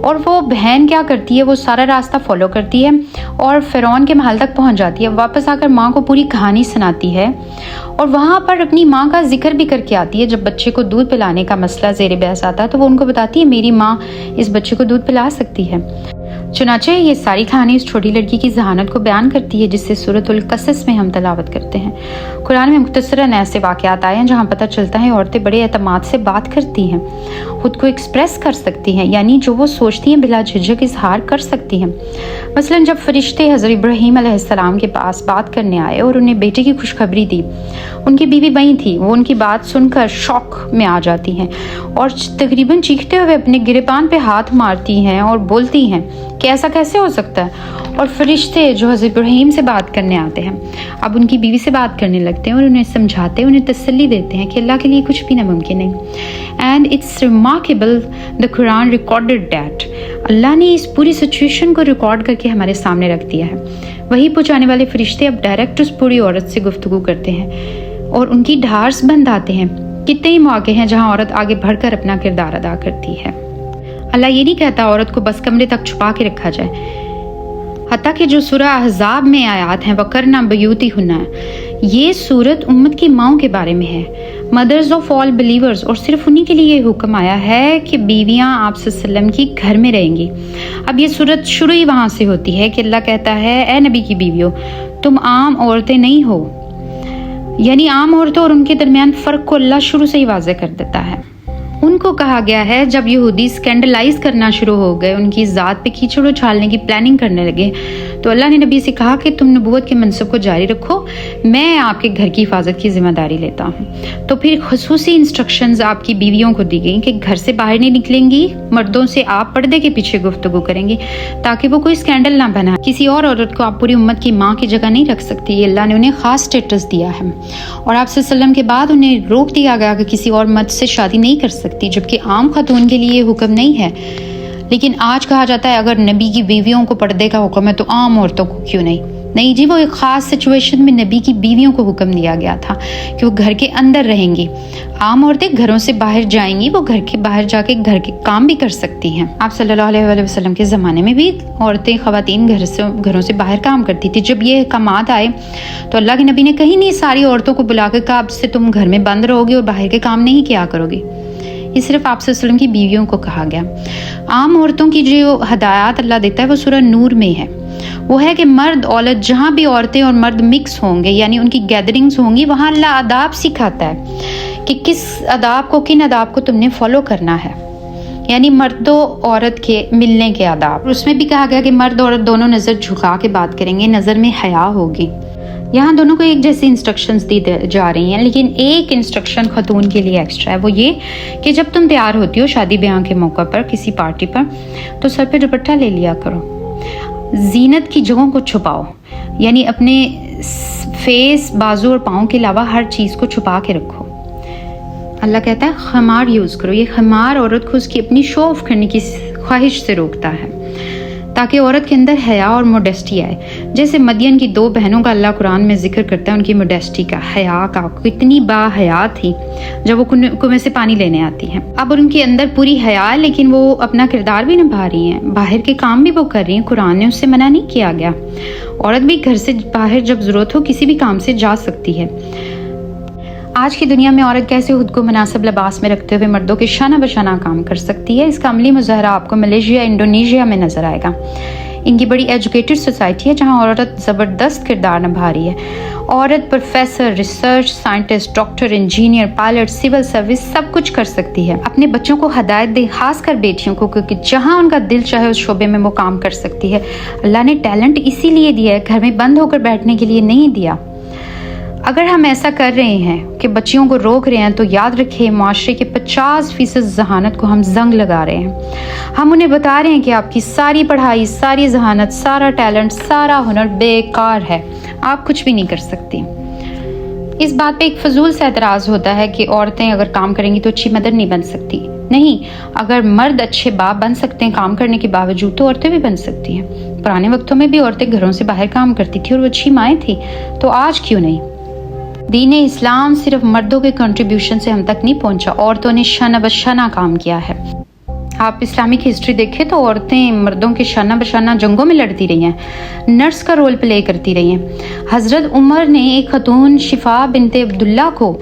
اور وہ بہن کیا کرتی ہے, وہ سارا راستہ فالو کرتی ہے اور فرعون کے محل تک پہنچ جاتی ہے. واپس آ کر ماں کو پوری کہانی سناتی ہے اور وہاں پر اپنی ماں کا ذکر بھی کر کے آتی ہے. جب بچے کو دودھ پلانے کا مسئلہ زیر بحث آتا ہے تو وہ ان کو بتاتی ہے میری ماں اس بچے کو دودھ پلا سکتی ہے. چنانچہ یہ ساری کہانی اس چھوٹی لڑکی کی ذہانت کو بیان کرتی ہے جس سے سورۃ القصص میں ہم تلاوت کرتے ہیں. قرآن میں مختصراً ایسے واقعات آئے ہیں جہاں پتہ چلتا ہے عورتیں بڑے اعتماد سے بات کرتی ہیں, خود کو ایکسپریس کر سکتی ہیں, یعنی جو وہ سوچتی ہیں بلا جھجک اظہار کر سکتی ہیں. مثلا جب فرشتے حضرت ابراہیم علیہ السلام کے پاس بات کرنے آئے اور انہیں بیٹے کی خوشخبری دی, ان کی بیوی وہیں تھی. وہ ان کی بات سن کر شوق میں آ جاتی ہیں اور تقریباً چیختے ہوئے اپنے گریبان پہ ہاتھ مارتی ہیں اور بولتی ہیں کہ ایسا کیسے ہو سکتا ہے. اور فرشتے جو حضرت ابراہیم سے بات کرنے آتے ہیں اب ان کی بیوی سے بات کرنے لگتے ہیں اور انہیں سمجھاتے ہیں, انہیں تسلی دیتے ہیں کہ اللہ کے لیے کچھ بھی ناممکن نہیں. And it's remarkable the Quran recorded that. اللہ نے اس پوری سچویشن کو ریکارڈ کر کے ہمارے سامنے رکھ دیا ہے. وہی پہنچانے والے فرشتے اب ڈائریکٹ اس پوری عورت سے گفتگو کرتے ہیں اور ان کی ڈھارس بند آتے ہیں. کتنے ہی مواقع ہیں جہاں عورت آگے بڑھ کر اپنا کردار ادا کرتی ہے. اللہ یہ نہیں کہتا عورت کو بس کمرے تک چھپا کے رکھا جائے. حتیٰ کہ جو سورہ احزاب میں آیات ہیں وَقَرْنَ بَيُوتِهُنَّ, یہ سورت امت کی ماؤں کے بارے میں ہے, مدرز آف آل بلیورز, اور صرف انہی کے لیے یہ حکم آیا ہے کہ بیویاں آپ صلی اللہ علیہ وسلم کی گھر میں رہیں گی. اب یہ سورت شروع ہی وہاں سے ہوتی ہے کہ اللہ کہتا ہے اے نبی کی بیویوں تم عام عورتیں نہیں ہو, یعنی عام عورتوں اور ان کے درمیان فرق کو اللہ شروع سے ہی واضح کر دیتا ہے. ان کو کہا گیا ہے جب یہودی اسکینڈلائز کرنا شروع ہو گئے, ان کی ذات پہ کیچڑ اچھالنے کی پلاننگ کرنے لگے, تو اللہ نے نبی سے کہا کہ تم نبوت کے منصب کو جاری رکھو, میں آپ کے گھر کی حفاظت کی ذمہ داری لیتا ہوں. تو پھر خصوصی انسٹرکشنز آپ کی بیویوں کو دی گئیں کہ گھر سے باہر نہیں نکلیں گی, مردوں سے آپ پردے کے پیچھے گفتگو کریں گی تاکہ وہ کوئی اسکینڈل نہ بنا. کسی اور عورت کو آپ پوری امت کی ماں کی جگہ نہیں رکھ سکتی. یہ اللہ نے انہیں خاص اسٹیٹس دیا ہے اور آپ صلی اللہ علیہ وسلم کے بعد انہیں روک دیا گیا کہ کسی اور مرد سے شادی نہیں کر سکتی, جبکہ عام خاتون کے لیے یہ حکم نہیں ہے. لیکن آج کہا جاتا ہے اگر نبی کی بیویوں کو پردے کا حکم ہے تو عام عورتوں کو کیوں نہیں؟ نہیں جی, وہ ایک خاص سچویشن میں نبی کی بیویوں کو حکم دیا گیا تھا کہ وہ گھر کے اندر رہیں گی. عام عورتیں گھروں سے باہر جائیں گی, وہ گھر کے باہر جا کے گھر کے کام بھی کر سکتی ہیں. آپ صلی اللہ علیہ وسلم کے زمانے میں بھی عورتیں خواتین گھروں سے باہر کام کرتی تھی. جب یہ احکامات آئے تو اللہ کے نبی نے کہیں نہیں ساری عورتوں کو بلا کے کہا اب سے تم گھر میں بند رہو گی اور باہر کے کام نہیں کیا کرو گی. یہ صرف آپ صلی اللہ علیہ وسلم کی بیویوں کو کہا گیا. عام عورتوں کی جو ہدایات اللہ دیتا ہے وہ سورہ نور میں ہے. وہ ہے کہ مرد عورت جہاں بھی عورتیں اور مرد مکس ہوں گے, یعنی ان کی گیدرنگز ہوں گی, وہاں اللہ آداب سکھاتا ہے کہ کس آداب کو, کن آداب کو تم نے فالو کرنا ہے, یعنی مرد و عورت کے ملنے کے آداب. اس میں بھی کہا گیا کہ مرد اور عورت دونوں نظر جھکا کے بات کریں گے, نظر میں حیا ہوگی. یہاں دونوں کو ایک جیسی انسٹرکشنز دی جا رہی ہیں, لیکن ایک انسٹرکشن خاتون کے لیے ایکسٹرا ہے, وہ یہ کہ جب تم تیار ہوتی ہو شادی بیاہ کے موقع پر کسی پارٹی پر تو سر پہ دوپٹہ لے لیا کرو. زینت کی جگہوں کو چھپاؤ, یعنی اپنے فیس, بازو اور پاؤں کے علاوہ ہر چیز کو چھپا کے رکھو. اللہ کہتا ہے خمار یوز کرو. یہ خمار عورت کو اس کی اپنی شو آف کرنے کی خواہش سے روکتا ہے تاکہ عورت کے اندر حیا اور موڈیسٹی آئے. جیسے مدین کی 2 بہنوں کا اللہ قرآن میں ذکر کرتا ہے, ان کی موڈیسٹی کا, حیا کا, کتنی با حیا تھی جب وہ کنویں سے پانی لینے آتی ہیں. اب ان کے اندر پوری حیا ہے لیکن وہ اپنا کردار بھی نبھا رہی ہیں, باہر کے کام بھی وہ کر رہی ہیں. قرآن نے اس سے منع نہیں کیا گیا. عورت بھی گھر سے باہر جب ضرورت ہو کسی بھی کام سے جا سکتی ہے. آج کی دنیا میں عورت کیسے خود کو مناسب لباس میں رکھتے ہوئے مردوں کے شانہ بشانہ کام کر سکتی ہے, اس کا عملی مظاہرہ آپ کو ملیشیا, انڈونیشیا میں نظر آئے گا. ان کی بڑی ایجوکیٹڈ سوسائٹی ہے جہاں عورت زبردست کردار نبھا رہی ہے. عورت professor, research scientist, doctor, engineer, pilot, civil service سب کچھ کر سکتی ہے. اپنے بچوں کو ہدایت دے, خاص کر بیٹیوں کو, کیونکہ جہاں ان کا دل چاہے اس شعبے میں وہ کام کر سکتی ہے. اللہ نے ٹیلنٹ اسی لیے دیا ہے, گھر میں بند ہو کر بیٹھنے کے لیے نہیں دیا. اگر ہم ایسا کر رہے ہیں کہ بچیوں کو روک رہے ہیں تو یاد رکھیں معاشرے کے 50% ذہانت کو ہم زنگ لگا رہے ہیں. ہم انہیں بتا رہے ہیں کہ آپ کی ساری پڑھائی, ساری ذہانت, سارا ٹیلنٹ, سارا ہنر بیکار ہے, آپ کچھ بھی نہیں کر سکتی. اس بات پہ ایک فضول سا اعتراض ہوتا ہے کہ عورتیں اگر کام کریں گی تو اچھی مدر نہیں بن سکتی. نہیں, اگر مرد اچھے باپ بن سکتے ہیں کام کرنے کے باوجود تو عورتیں بھی بن سکتی ہیں. پرانے وقتوں میں بھی عورتیں گھروں سے باہر کام کرتی تھی اور وہ اچھی مائیں تھی, تو آج کیوں نہیں؟ دین اسلام صرف مردوں کے کنٹریبیوشن سے ہم تک نہیں پہنچا، عورتوں نے شانہ بشانہ کام کیا ہے۔ آپ اسلامک ہسٹری دیکھیں تو عورتیں مردوں کے شانہ بشانہ جنگوں میں لڑتی رہی ہیں، نرس کا رول پلے کرتی رہی ہیں۔ حضرت عمر نے ایک خاتون شفا بنت عبداللہ کو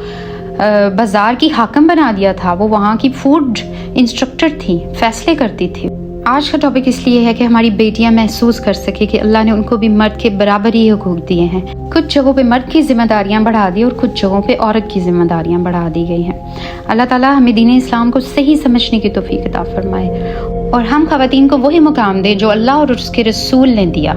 بازار کی حاکم بنا دیا تھا، وہ وہاں کی فوڈ انسٹرکٹر تھی، فیصلے کرتی تھی۔ آج کا ٹاپک اس لیے ہے کہ ہماری بیٹیاں محسوس کر سکے کہ اللہ نے ان کو بھی مرد کے برابر ہی حقوق دیے ہیں۔ کچھ جگہوں پہ مرد کی ذمہ داریاں بڑھا دی اور کچھ جگہوں پہ عورت کی ذمہ داریاں بڑھا دی گئی ہیں۔ اللہ تعالیٰ ہمیں دین اسلام کو صحیح سمجھنے کی توفیق عطا فرمائے اور ہم خواتین کو وہی مقام دے جو اللہ اور اس کے رسول نے دیا۔